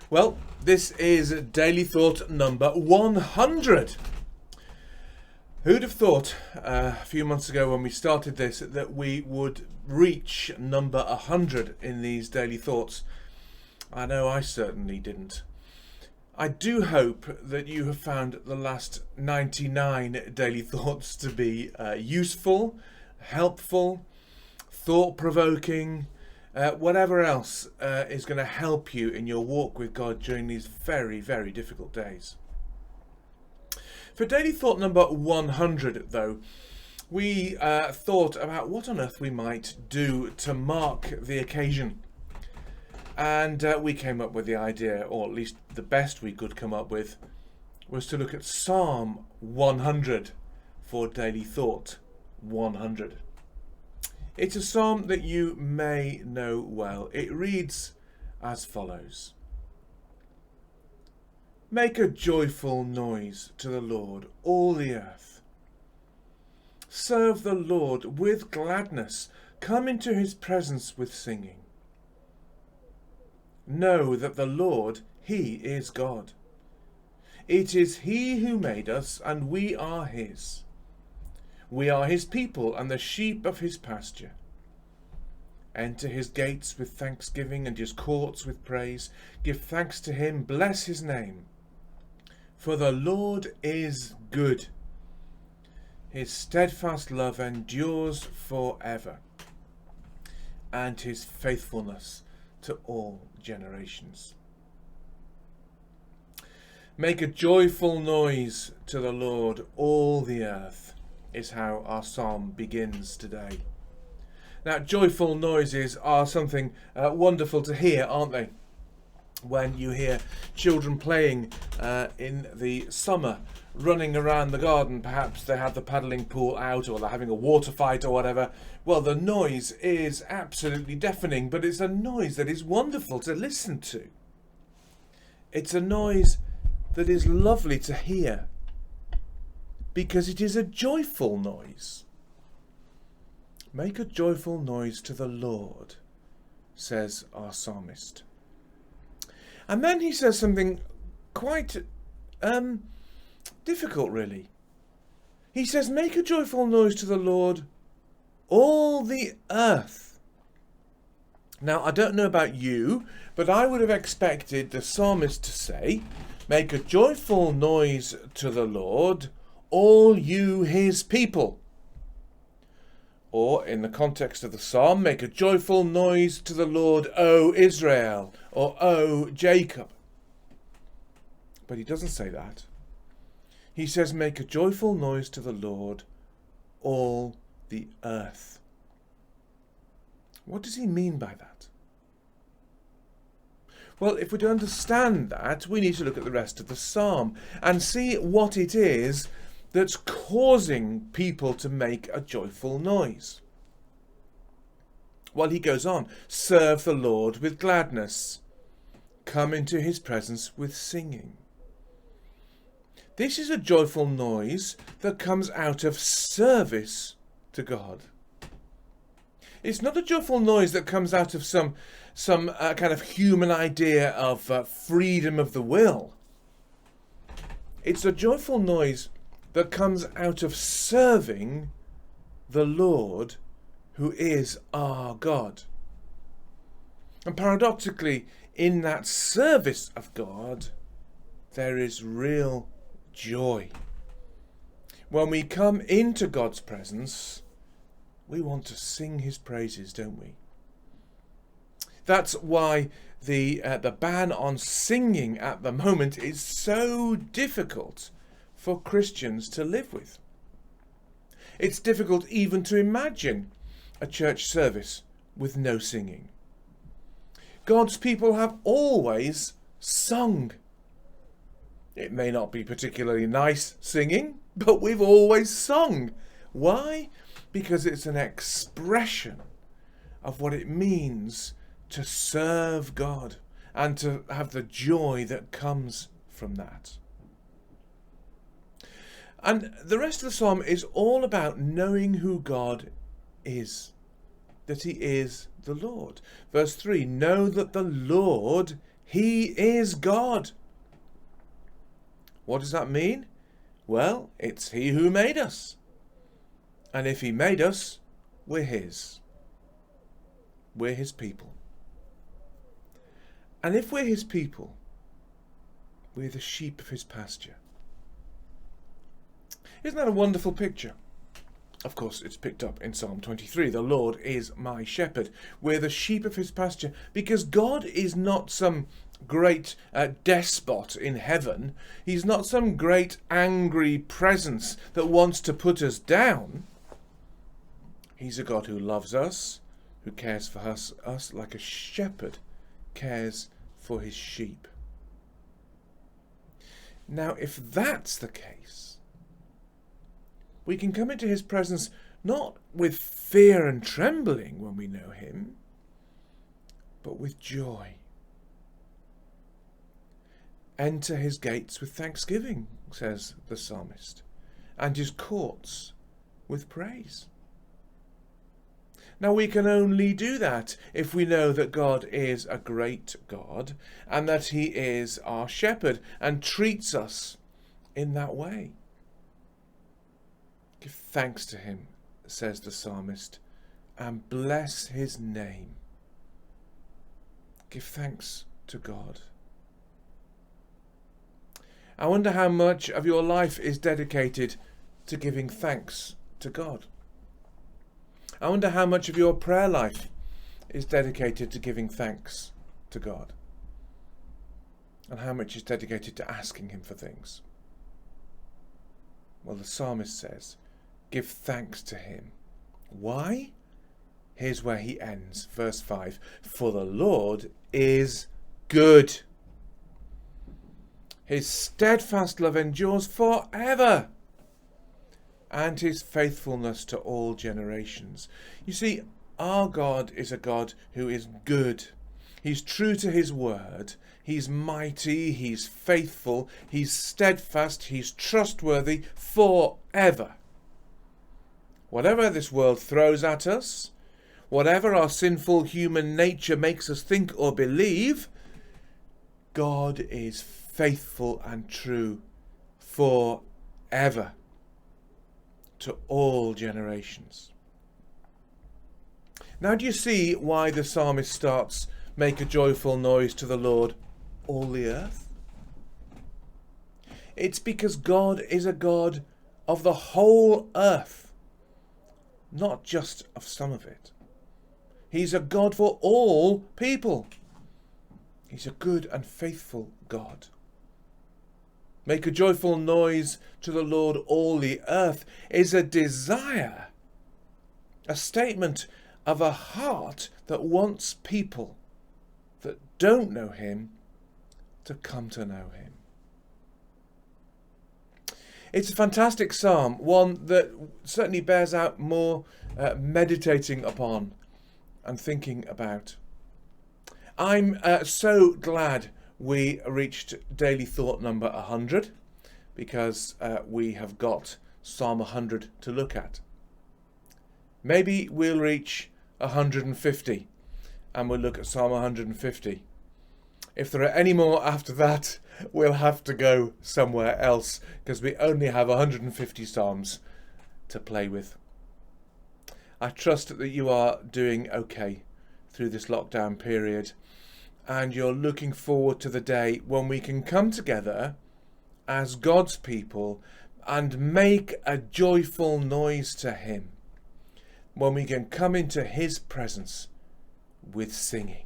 Well, this is Daily Thought number 100. Who'd have thought a few months ago when we started this that we would reach number 100 in these Daily Thoughts? I know I certainly didn't. I do hope that you have found the last 99 Daily Thoughts to be useful, helpful, thought-provoking, whatever else is going to help you in your walk with God during these very, very difficult days. For Daily Thought number 100, though, we thought about what on earth we might do to mark the occasion. And we came up with the idea, or at least the best we could come up with, was to look at Psalm 100 for Daily Thought 100. It's a psalm that you may know well. It reads as follows. Make a joyful noise to the Lord, all the earth. Serve the Lord with gladness. Come into his presence with singing. Know that the Lord, he is God. It is he who made us, and we are his. We are his people and the sheep of his pasture. Enter his gates with thanksgiving and his courts with praise. Give thanks to him, bless his name. For the Lord is good. His steadfast love endures forever, and his faithfulness to all generations. Make a joyful noise to the Lord, all the earth, is how our psalm begins today. Now, joyful noises are something wonderful to hear, aren't they? When you hear children playing in the summer, running around the garden, perhaps they have the paddling pool out or they're having a water fight or whatever. Well, the noise is absolutely deafening, but it's a noise that is wonderful to listen to. It's a noise that is lovely to hear because it is a joyful noise. Make a joyful noise to the Lord, says our psalmist. And then he says something quite difficult, really. He says, make a joyful noise to the Lord, all the earth. Now, I don't know about you, but I would have expected the psalmist to say, make a joyful noise to the Lord, all you his people. Or, in the context of the psalm, make a joyful noise to the Lord, O Israel, or O Jacob. But he doesn't say that. He says, make a joyful noise to the Lord, all the earth. What does he mean by that? Well, if we're to understand that, we need to look at the rest of the psalm and see what it is that's causing people to make a joyful noise. Well, he goes on, serve the Lord with gladness. Come into his presence with singing. This is a joyful noise that comes out of service to God. It's not a joyful noise that comes out of some kind of human idea of freedom of the will. It's a joyful noise that comes out of serving the Lord, who is our God. And paradoxically, in that service of God, there is real joy. When we come into God's presence, we want to sing his praises, don't we? That's why the ban on singing at the moment is so difficult for Christians to live with. It's difficult even to imagine a church service with no singing. God's people have always sung. It may not be particularly nice singing, but we've always sung. Why? Because it's an expression of what it means to serve God and to have the joy that comes from that. And the rest of the psalm is all about knowing who God is, that he is the Lord. Verse 3, know that the Lord, He is God. What does that mean? Well, it's He who made us. And if He made us, we're His. We're His people. And if we're His people, we're the sheep of His pasture. Isn't that a wonderful picture? Of course, it's picked up in Psalm 23. The Lord is my shepherd. We're the sheep of His pasture, because God is not some great despot in heaven. He's not some great angry presence that wants to put us down. He's a God who loves us, who cares for us like a shepherd cares for his sheep. Now, if that's the case, we can come into His presence not with fear and trembling when we know Him, but with joy. Enter His gates with thanksgiving, says the psalmist, and His courts with praise. Now, we can only do that if we know that God is a great God and that He is our shepherd and treats us in that way. Give thanks to Him, says the psalmist, and bless His name. Give thanks to God. I wonder how much of your life is dedicated to giving thanks to God. I wonder how much of your prayer life is dedicated to giving thanks to God, and how much is dedicated to asking Him for things. Well, the psalmist says, give thanks to Him. Why? Here's where he ends, verse 5. For the Lord is good. His steadfast love endures forever, and His faithfulness to all generations. You see, our God is a God who is good. He's true to His word. He's mighty. He's faithful. He's steadfast. He's trustworthy forever. Whatever this world throws at us, whatever our sinful human nature makes us think or believe, God is faithful and true forever, to all generations. Now, do you see why the psalmist starts, make a joyful noise to the Lord, all the earth? It's because God is a God of the whole earth, not just of some of it. He's a God for all people. He's a good and faithful God. Make a joyful noise to the Lord, all the earth, is a desire, a statement of a heart that wants people that don't know Him to come to know Him. It's a fantastic psalm, one that certainly bears out more meditating upon and thinking about. I'm so glad we reached daily thought number 100, because we have got Psalm 100 to look at. Maybe we'll reach 150 and we'll look at Psalm 150. If there are any more after that, we'll have to go somewhere else, because we only have 150 Psalms to play with. I trust that you are doing okay through this lockdown period, and you're looking forward to the day when we can come together as God's people and make a joyful noise to Him, when we can come into His presence with singing.